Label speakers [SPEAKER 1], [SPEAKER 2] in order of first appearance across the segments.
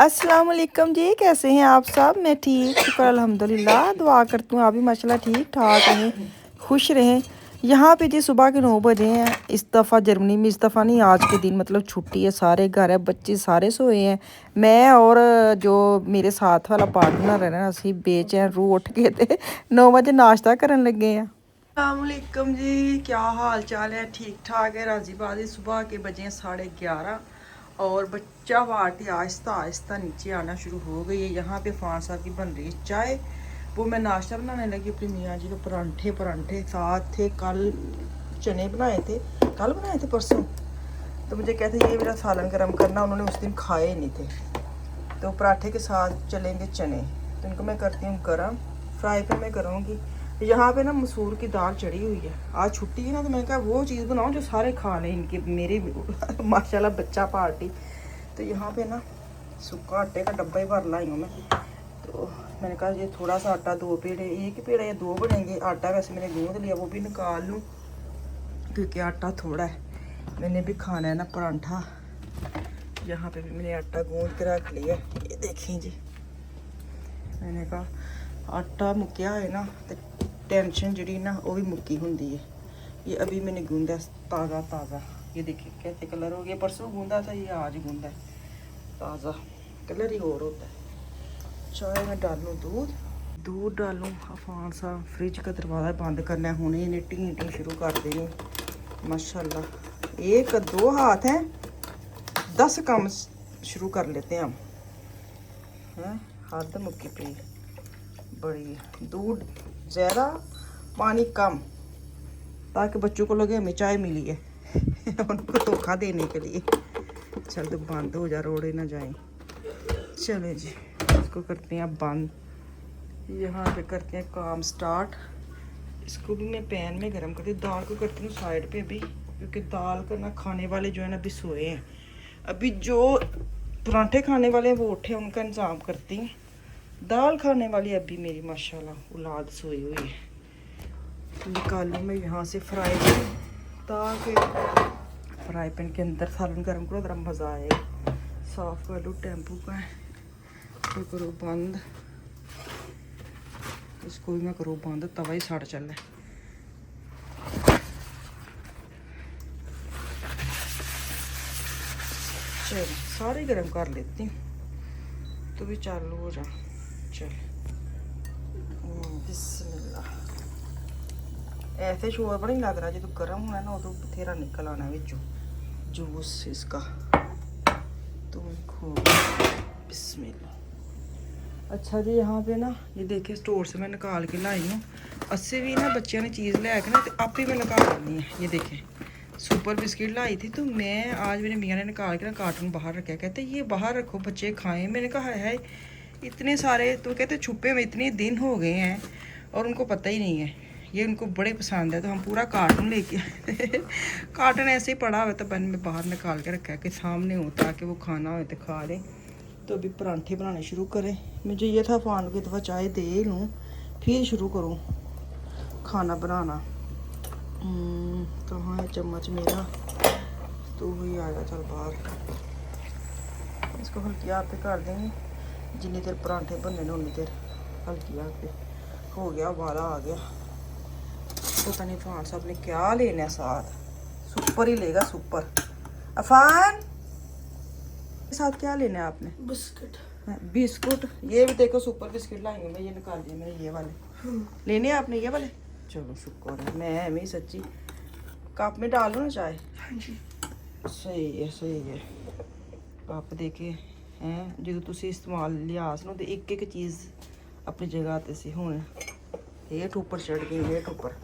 [SPEAKER 1] अस्सलाम वालेकुम जी, कैसे हैं आप सब। मैं ठीक, शुक्र अल्हम्दुलिल्लाह। दुआ करती हूँ आप भी माशाल्लाह ठीक ठाक रहें, खुश रहें। यहाँ पे जी सुबह के 9 बजे हैं। इस दफ़ा जर्मनी में, इस दफ़ा नहीं, आज के दिन मतलब छुट्टी है, सारे घर है, बच्चे सारे सोए हैं। मैं और जो मेरे साथ वाला पार्टनर है ना, असी बेचैन रूह उठ गए थे। 9 बजे नाश्ता करने लगे हैं। अस्सलामुअलैकुम जी, क्या हाल चाल है। ठीक ठाक है, राजी बाजी। सुबह के बजे 11:30 और बच्चा पार्टी आहिस्ता आहिस्ता नीचे आना शुरू हो गई है। यहाँ पे फान साहब की बन रही है चाय। वो मैं नाश्ता बनाने लगी अपनी मियाँ जी को। परांठे साथ थे, कल चने बनाए थे, कल बनाए थे परसों। तो मुझे कहते ये मेरा सालन गर्म करना, उन्होंने उस दिन खाए नहीं थे। तो पराठे के साथ चलेंगे चने, तो इनको मैं करती हूँ गर्म, फ्राई पैन में करूँगी। यहाँ पे ना मसूर की दाल चढ़ी हुई है, आज छुट्टी है ना, तो मैंने कहा वो चीज़ बनाऊँ जो सारे खा लें इनके, मेरे माशाल्लाह बच्चा पार्टी। तो यहाँ पे ना सूखा आटे का डब्बा ही भर लाई हूँ मैं। तो मैंने कहा ये थोड़ा सा आटा, 2 पेड़े, एक ही पेड़ा या 2 बनेंगे। आटा वैसे मैंने गूँध लिया, वो भी निकाल लूँ क्योंकि आटा थोड़ा है। मैंने भी खाना है ना परांठा। यहाँ पे भी मैंने आटा गूँध के रख लिया। ये देखें जी, मैंने कहा आटा मुक्या है ना तो टेंशन जी ना वो भी मुक्की होंगी है। ये अभी मैंने गूँधा ताज़ा। ये देखिए कैसे कलर हो गया, परसों गूँधा था, ये आज गूँधा है। ताज़ा कलर ही और होता है। चाय में डालूँ दूध डालूँ। अफान सा फ्रिज का दरवाज़ा बंद करना है, हुणे इन्हें टी शुरू कर देनी माशाल्लाह। 1-2 हाथ हैं, 10 काम शुरू कर लेते हैं हम हैं। हद मुक्की पी बड़ी, दूध ज़्यादा पानी कम, ताकि बच्चों को लगे हमें चाय मिली है उनको धोखा देने के लिए। चल तो बंद हो जा, रोड़े ना जाए। चले जी, इसको करते हैं बंद। यहाँ पे करते हैं काम स्टार्ट। इसको भी मैं पैन में गरम करती हूँ। दाल को करती हूँ साइड पे भी, क्योंकि दाल का ना खाने वाले जो है ना अभी सोए हैं। अभी जो परांठे खाने वाले हैं वो उठे, उनका इंतज़ाम करती हूँ। दाल खाने वाली अभी मेरी माशाल्लाह औलाद सोई हुई है। निकालूँ मैं यहाँ से फ्राई पैन, ताकि फ्राई पैन के अंदर सालन गर्म करो, ज़रा मज़ा आएगा। साफ़ कर लो, टेम्पू का है तो करो बंद। इसको भी मैं करो बंद, तवा ही सड़ चल है। चल सारे गर्म कर लेती हूँ, तो भी चालू हो जा। चल बिस्मिल्लाह। ऐसे शोर बड़ा नहीं लग रहा, जो गर्म होना ना उदो बथेरा निकल आना बिचों जूस इसका। तो खो बिस्मिल्लाह। अच्छा जी, यहाँ पे ना ये देखिए स्टोर से मैं निकाल के लाई हूँ। अस्से भी ना बच्चों ने चीज़ लैके ना तो आप ही मैं निकाल लेनी है। ये देखें सुपर बिस्किट लाई थी, तो मैं आज मेरे मियाँ ने निकाल के ना कार्टून बाहर रखा। कहते ये बाहर रखो बच्चे खाएं। मैंने कहा है इतने सारे, तो कहते छुपे में इतने दिन हो गए हैं और उनको पता ही नहीं है। ये उनको बड़े पसंद है, तो हम पूरा कार्टून लेके आए कार्टून ऐसे ही पड़ा हुआ, तो बन में बाहर निकाल के रखा है कि सामने हो, ताकि वो खाना हो तो खा लें। तो अभी परांठे बनाने शुरू करें। मुझे ये था फान की दफ़ा चाय दे लूँ फिर शुरू करूँ खाना बनाना। कहाँ है चम्मच मेरा, तो वही आएगा। चल बाहर, इसको हल्की आग पे कर देंगे। जितनी देर परांठे बनने ना उतनी देर हल्की आग पे। हो गया, उबाला आ गया। पता नहीं फान साहब ने क्या लेना है साथ। सुपर ही लेगा, सुपर। अफान साथ क्या लेना है आपने? बिस्कुट। ये भी देखो सुपर बिस्किट लाई हूँ मैं, ये निकाल दिए मैंने, ये वाले लेने हैं आपने, ये वाले। चलो शुक्र है, मैं एम सच्ची। कप में डाल लो ना चाय। सही है। कप देखे हैं जो तुम इस्तेमाल लिहाज ना, तो एक चीज़ अपनी जगह ते सी। हूँ हेठ ऊपर चढ़ गई, हेठ ऊपर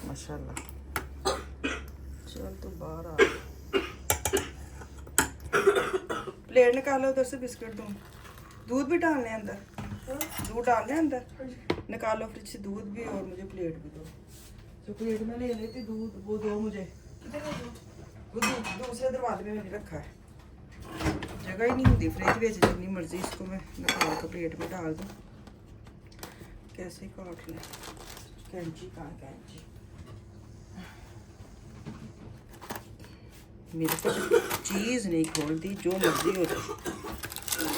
[SPEAKER 1] माशाल्लाह। चल तो बाहर आ, प्लेट निकालो उधर से बिस्किट। दूध भी डालने अंदर, दूध डालने अंदर, निकालो फ्रिज से दूध भी, और मुझे प्लेट भी दो। तो प्लेट में ले लेती दूध, वो दो मुझे। वो दूसरे दरवाजे में मैंने रखा है, जगह ही नहीं होती फ्रिज में, जितनी मर्जी इसको मैं निकाल कर प्लेट में डाल दूँ। कैसे काट लें, कैंची कहाँ, कैंची मेरे को चीज़ नहीं खोलती, जो मर्जी हो जाए।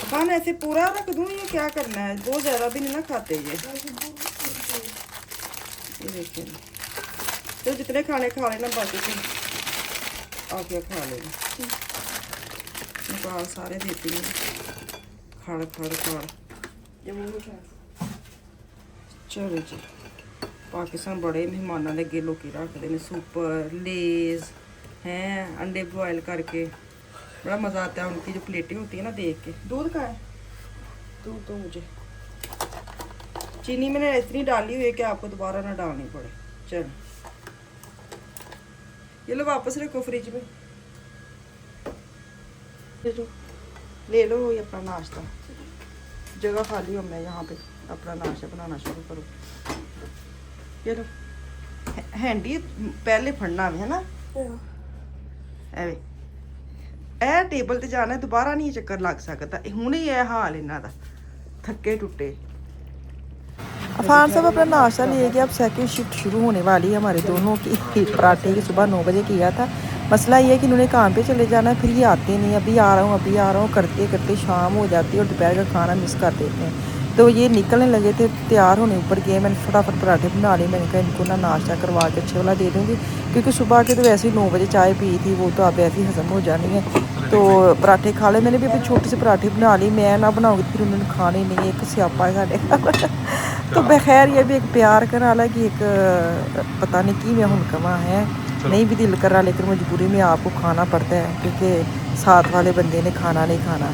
[SPEAKER 1] खाना ऐसे पूरा रख दूँ या क्या करना है? बहुत ज़्यादा भी नहीं ना खाते ये देखिए। तो जितने खाने खा लेना, बाकी तो आके खा लेना। निकाल सारे देती हूँ, खड़ खड़ खड़। चलो जी, पाकिस्तान बड़े मेहमानों के अगे लोग रखते हैं सुपर लेज हैं, अंडे बॉयल करके। बड़ा मज़ा आता है उनकी जो प्लेटें होती है ना देख के। दूध का है, दूध तो मुझे। चीनी मैंने इतनी डाली हुई है कि आपको दोबारा ना डालनी पड़े। चलो ये लो, वापस रखो फ्रिज में। ले लो ये अपना नाश्ता, जगह खाली हो, मैं यहाँ पे अपना नाश्ता बनाना शुरू करूँ। ये लो, हैंडी पहले फड़ना है ना, एवे ए टेबल ते जाना, दोबारा नहीं चक्कर लग सकता। हुणे ही है हाल इन्हां दा, थके टुटे। अफान साहब अपना नाश्ता लिए गया। अब सेकंड शिफ्ट शुरू होने वाली है हमारे दोनों की। पराठे की सुबह 9 बजे किया था। मसला ये है कि इन्होंने काम पे चले जाना है, फिर ये आते नहीं, अभी आ रहा हूँ अभी आ रहा हूँ करते करते शाम हो जाती है और दोपहर का खाना मिस कर देते हैं। तो ये निकलने लगे थे, तैयार होने ऊपर गए। मैंने फटाफट पराठे बना लिए। मैंने कहा इनको ना नाश्ता करवा के अच्छे वाला दे दूँगी, क्योंकि सुबह के तो वैसे ही 9 बजे चाय पी थी, वो तो अब ऐसे ही हज़म हो जानी है। तो पराठे खा ले। मैंने भी अभी छोटे से पराठे बना ली। मैं ना बनाऊँगी फिर उन्होंने खाने नहीं, एक स्यापा है साढ़े तो बखैर ये भी एक प्यार कर रहा कि एक पता नहीं कि मैं हूँ कमा है, नहीं भी दिल कर रहा, लेकिन मजबूरी में आपको खाना पड़ता है, क्योंकि साथ वाले बंदे ने खाना नहीं खाना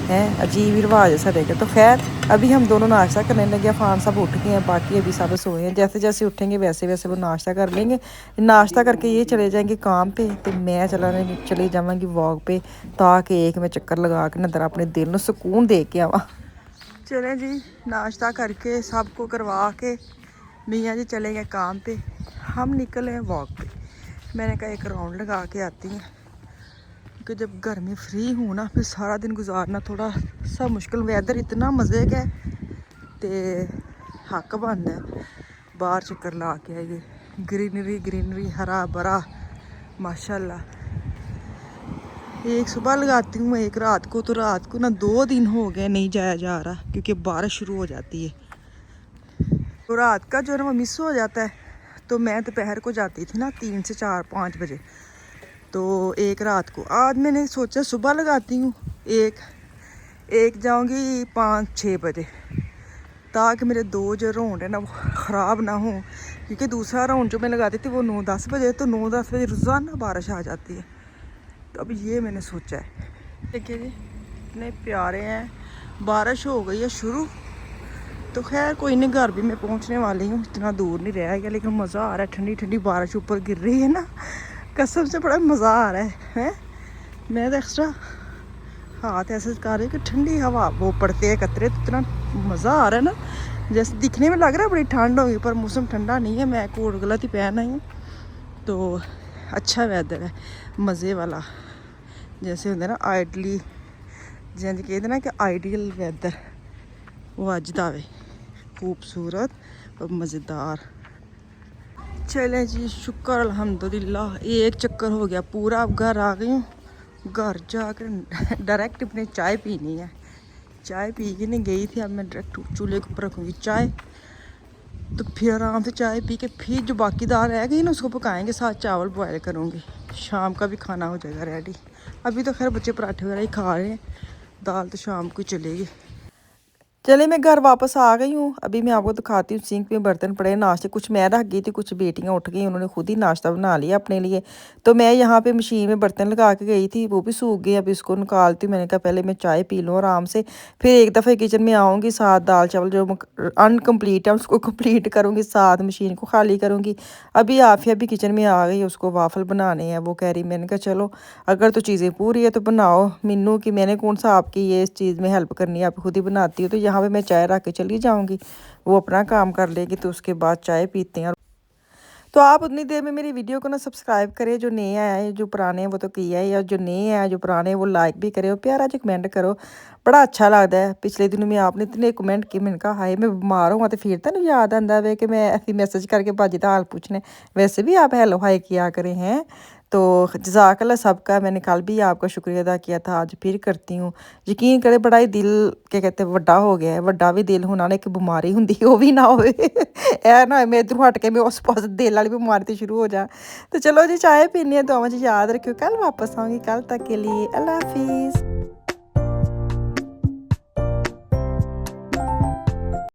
[SPEAKER 1] है। अजीब ही रिवाज है साढ़े का। तो खैर अभी हम दोनों नाश्ता करने लगे। फ़ान साहब उठ गए हैं, बाकी अभी सब सोए हैं। जैसे जैसे उठेंगे वैसे वैसे वो नाश्ता कर लेंगे। नाश्ता करके ये चले जाएंगे काम पे, तो मैं चली जाऊँगी वॉक पे, ताकि एक मैं चक्कर लगा के अंदर अपने दिल में सुकून दे के आवा। चले जी, नाश्ता करके सबको करवा के मियाँ जी चले गए काम पे, हम निकले हैं वॉक पे। मैंने कहा एक राउंड लगा के आती हैं, क्योंकि जब घर में फ्री हूँ ना, फिर सारा दिन गुजारना थोड़ा सा मुश्किल। वेदर इतना मज़े का है, तो हक बनता है बाहर चक्कर ला के आइए। ग्रीनरी ग्रीनरी, हरा भरा माशाल्लाह। एक सुबह लगाती हूँ, एक रात को। तो रात को ना 2 दिन हो गए नहीं जाया जा रहा, क्योंकि बारिश शुरू हो जाती है। तो रात का जो है ना वो मिस हो जाता है। तो मैं दोपहर को जाती थी ना 3 से 4-5 बजे। तो एक रात को, आज मैंने सोचा सुबह लगाती हूँ, एक जाऊँगी 5-6 बजे, ताकि मेरे 2 जो राउंड है ना वो ख़राब ना हो। क्योंकि दूसरा राउंड जो मैं लगाती थी वो 9-10 बजे, तो 9-10 बजे रोज़ाना बारिश आ जाती है। तो अब ये मैंने सोचा है। देखिए जी इतने प्यारे हैं, बारिश हो गई है शुरू। तो खैर कोई नहीं, घर भी मैं पहुंचने वाली हूँ, इतना दूर नहीं रह गया। लेकिन मज़ा आ रहा है, ठंडी ठंडी बारिश ऊपर गिर रही है ना, कसम से बड़ा मज़ा आ रहा है। मैं तो एक्स्ट्रा हाथ ऐसे कर रही कि ठंडी हवा वो पड़ते हैं कतरे, तो इतना मज़ा आ रहा है ना। जैसे दिखने में लग रहा है बड़ी ठंड होगी, पर मौसम ठंडा नहीं है। मैं कोट गलत ही पहन आई हूँ, तो अच्छा वेदर है, मज़े वाला। जैसे होंगे ना आइडली, जैसे कहते ना कि आइडियल वेदर, वो अज दा वे खूबसूरत और मज़ेदार। चले जी, शुक्र अल्हम्दुलिल्लाह, एक चक्कर हो गया पूरा। अब घर आ गई हूँ, घर जाकर डायरेक्ट अपने चाय पीनी है। चाय पी के नहीं गई थी, अब मैं डायरेक्ट चूल्हे के ऊपर रखूँगी चाय। तो फिर आराम से चाय पी के फिर जो बाकी दाल रह गई ना उसको पकाएंगे, साथ चावल बॉयल करूँगी, शाम का भी खाना हो जाएगा रेडी। अभी तो खैर बच्चे पराठे वगैरह ही खा रहे हैं, दाल तो शाम को चलेगी। चले मैं घर वापस आ गई हूँ। अभी मैं आपको दिखाती हूँ, सिंक में बर्तन पड़े नाश्ते, कुछ मैं रख गई थी, कुछ बेटियाँ उठ गई, उन्होंने खुद ही नाश्ता बना लिया अपने लिए। तो मैं यहाँ पे मशीन में बर्तन लगा के गई थी, वो भी सूख गए। अब इसको निकालती हूँ। मैंने कहा पहले मैं चाय पी लूँ आराम से, फिर एक दफ़े किचन में आऊँगी, साथ दाल चावल जो अनकम्प्लीट है उसको कम्प्लीट करूँगी, साथ मशीन को खाली करूँगी। अभी आफिया भी किचन में आ गई, उसको वाफल बनाने हैं, वो कह रही। मैंने कहा चलो अगर तो चीज़ें पूरी है तो बनाओ मीनू की, मैंने कौन सा आपकी ये इस चीज़ में हेल्प करनी है, आप खुद ही बनाती हो। तो यहाँ पे मैं चाय रख के चली जाऊँगी, वो अपना काम कर लेगी, तो उसके बाद चाय पीते हैं। तो आप उतनी देर में मेरी वीडियो को ना सब्सक्राइब करें, जो नए आए हैं, जो पुराने हैं वो तो किया है, या जो नए हैं जो पुराने हैं वो लाइक भी करें और प्यारा जो कमेंट करो। बड़ा अच्छा लगता है। पिछले दिनों में आपने इतने कमेंट किए, मैंने कहा हाय मैं बीमार हूँ तो फिर तेन याद आंदा वे कि मैं ऐसी मैसेज करके भाजी का हाल पूछने। वैसे भी आप हेलो हाय किया करें हैं। तो जज़ाकल्लाह सबका, मैंने कल भी आपका शुक्रिया अदा किया था, आज फिर करती हूँ। यकीन करें बड़ा ही दिल क्या कहते हैं वड्डा हो गया है, वड्डा भी दिल होना ने कि बीमारी होंगी वो भी ना होवे ऐ ना होए मैं इधरों हट के मैं उस पास दिल वाली बीमारी तो शुरू हो जा। तो चलो जी चाय पीनी है, दुआवां च याद रखियो, कल वापस आऊँगी, कल तक के लिए अल्लाह हाफिज़।